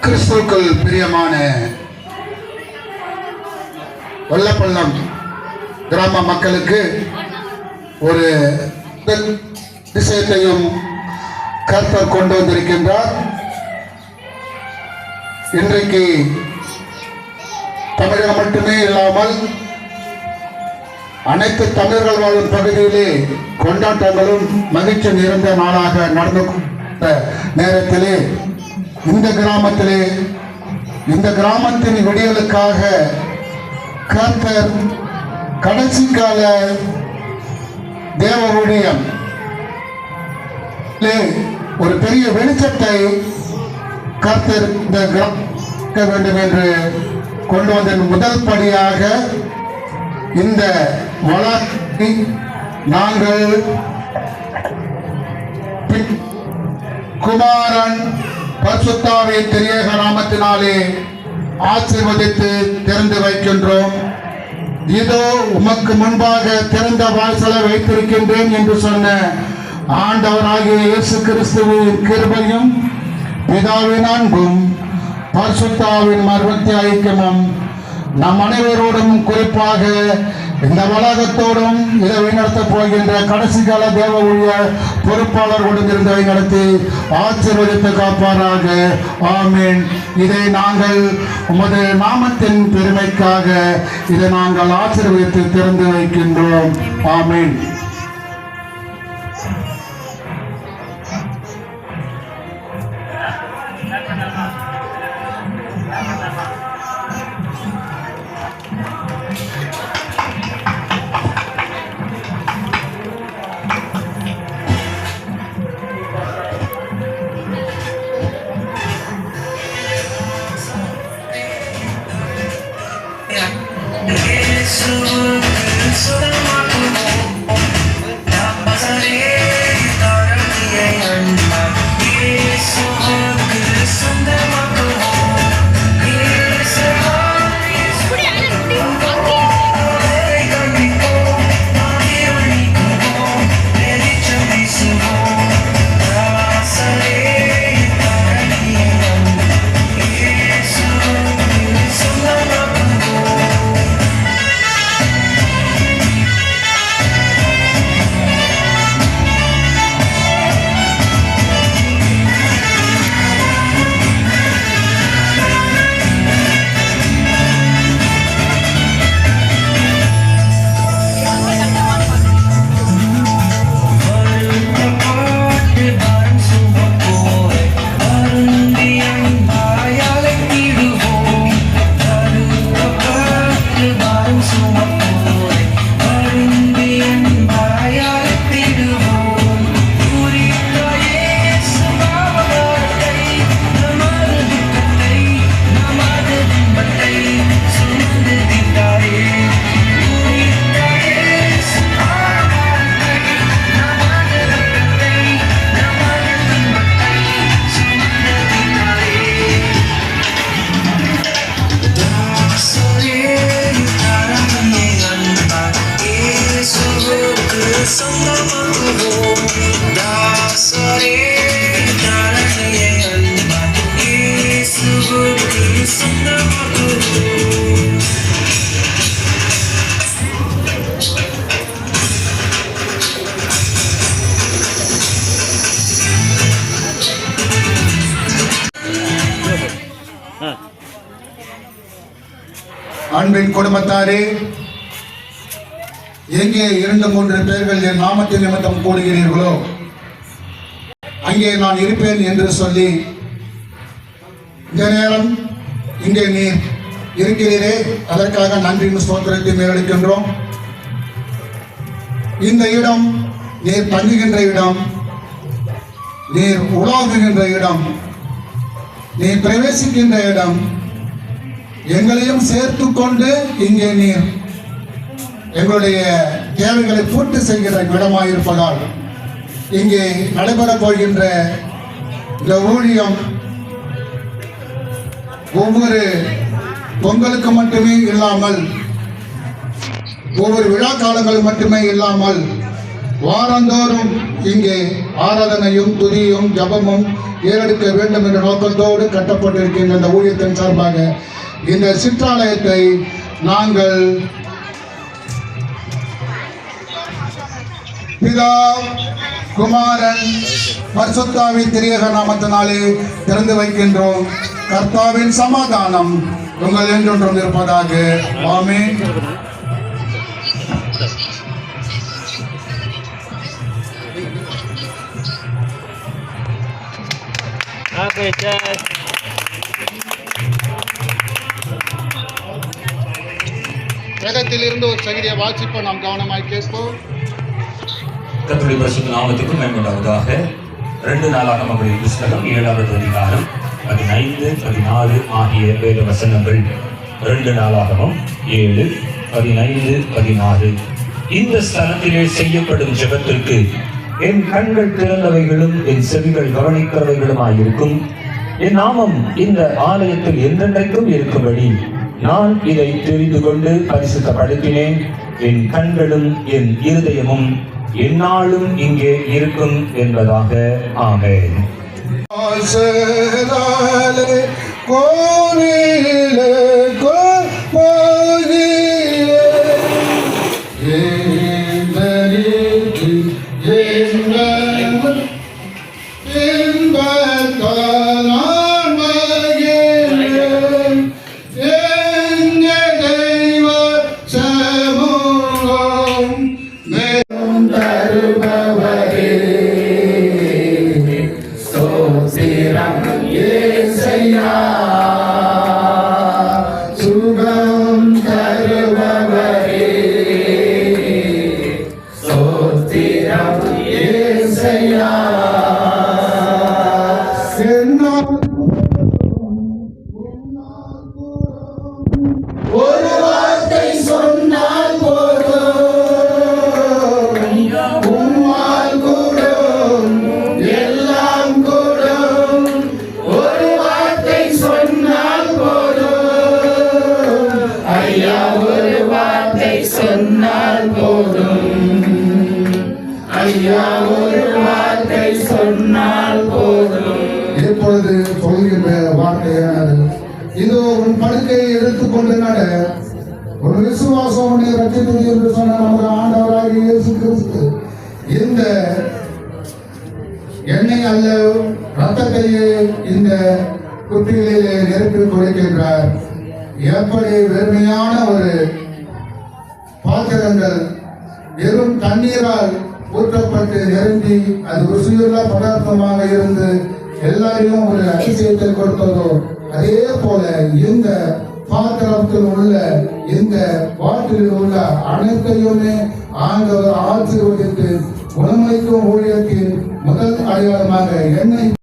கிறிஸ்துவுக்குள் பிரியமான வல்லப்பள்ளம் கிராம மக்களுக்கு ஒரு விஷயத்தையும் கர்த்தர் கொண்டு வந்திருக்கின்றார். இன்றைக்கு தமிழகம் மட்டுமே இல்லாமல் அனைத்து தமிழர்கள் வாழும் பகுதியிலே கொண்டாட்டங்களும் மகிழ்ச்சி நிறைந்த நாளாக நடந்த நேரத்திலே இந்த கிராமத்தின் விடியலுக்காக கர்த்தர் கடைசி கால தேவ ஊழியம் ஒரு பெரிய வெளிச்சத்தை கர்த்தர் இந்த கிராம வேண்டும் என்று கொண்டு வந்த முதல் படியாக இந்த வழக்கை நாங்கள் குமாரன் பரிசுத்தாவின் திரியேக நாமத்தினாலே ஆசீர்வதித்து திறந்து வைக்கின்றோம். இதோ உமக்கு முன்பாக திறந்த வாசலை வைத்திருக்கின்றேன் என்று சொன்ன ஆண்டவராகிய இயேசு கிறிஸ்துவின் கிருபையும் பிதாவின் அன்பும் பரிசுத்தாவின் மர்மத்திய ஐக்கியமும் நம் அனைவரோடும் குறிப்பாக இந்த வளாகத்தோடும் இதை வழிநடத்தப் போகின்ற கடைசி கால தேவ ஊழிய பொறுப்பாளர்களுடன் இருந்து நடத்தி ஆசீர்வதித்து காப்பாராக. ஆமீன். இதை நாங்கள் உமது நாமத்தின் பெருமைக்காக இதை நாங்கள் ஆசீர்வதித்து திறந்து வைக்கின்றோம். ஆமீன். அன்பின் குடும்பத்தாரே, எங்கே 2-3 பேர்கள் என் நாமத்தின் நிமித்தம் கூடுகிறீர்களோ அங்கே நான் இருப்பேன் என்று சொல்லி இந்த நேரம் இங்கே நீர் இருக்கிறீரே, அதற்காக நன்றியின் ஸ்தோத்திரத்தை மேலெடுக்கின்றோம். இந்த இடம் நீர் தங்குகின்ற இடம், நீர் உலாவுகின்ற இடம், நீர் பிரவேசிக்கின்ற இடம், எங்களையும் சேர்த்து கொண்டு இங்கே நீர் எங்களுடைய தேவைகளை பூர்த்தி செய்கிற இடமாயிருப்பதால் இங்கே நடைபெறப் போகின்ற இந்த ஊழியம் ஒவ்வொரு பொங்கலுக்கு மட்டுமே இல்லாமல், ஒவ்வொரு விழா காலங்கள் மட்டுமே இல்லாமல் வாரந்தோறும் இங்கே ஆராதனையும் துதியும் ஜபமும் ஏறெடுக்க வேண்டும் என்ற நோக்கத்தோடு கட்டப்பட்டிருக்கின்ற இந்த ஊழியத்தின் சார்பாக இந்த சிற்றாலயத்தை நாங்கள் பிதா குமாரன் பரிசுத்தாவின் திரியக நாமத்தினாலே திறந்து வைக்கின்றோம். கர்த்தாவின் சமாதானம் உங்கள் என்றொன்றும் இருப்பதாக. ஆமென். வேதத்திலிருந்து ஒரு சகிதியை வாசிப்போம். நாம் கவனமாய் கேட்போம். கர்த்தருடைய பரிசுத்த நாமத்துக்கு மேம்படுவதாக. 2 நாளாகமங்களின் புஸ்தகம் 7வது அதிகாரம் 15, 14 ஆகிய வேத வசனங்கள். 2 நாளாகமம் 7, 15, 16. இந்த ஸ்தலத்திலே செய்யப்படும் ஜெபத்திற்கு என் கண்கள் திறந்தவைகளும் என் செவிகள் கவனிக்கிறவைகளுமாயிருக்கும். என் நாமம் இந்த ஆலயத்தில் என்றென்றைக்கும் இருக்கும்படி நான் இதை தெரிந்து கொண்டு பரிசுத்தப்படுத்தினேன். என் கண்களும் என் இருதயமும் எந்நாளும் இங்கே இருக்கும் என்பதாக. ஆமென். ஒரு வார்த்தை சொன்னால் உம்மால் கூடும், எல்லாம் கூடும். ஒரு வார்த்தை சொன்னால் போதும் ஐயா, ஒரு வார்த்தை சொன்னால் போதும் ஐயா, ஒரு வார்த்தை சொன்னால் போதும். இப்பொழுது சொல்கின்ற வார்த்தையானது, இதோ உன் படுக்கையை எடுத்துக்கொண்டு நட, ஒரு விசுவாசம் உன்னை ரட்சித்தது என்று சொன்ன நமது ஆண்டவராகிய இயேசு கிறிஸ்து இந்த எண்ணெய் அல்ல ரத்தத்தையே இந்த குட்டிகளிலே நெருப்பி கொடுக்கின்றார். எப்படி வெறுமையான ஒரு பாத்திரங்கள் வெறும் தண்ணீரால் ஊற்றப்பட்டு நிரம்பி அது ருசியுள்ள பதார்த்தமாக இருந்து எல்லாரையும் ஒரு அதிசயத்தை கொடுத்ததோ, அதே போல இந்த பாத்திரத்தில் உள்ள இந்த பாட்டில் உள்ள அனைத்தையுமே ஆண்டவர் ஆசீர்வதித்து உணவளிக்கும் ஊழியத்தின் முதல் அடையாளமாக எண்ணெய்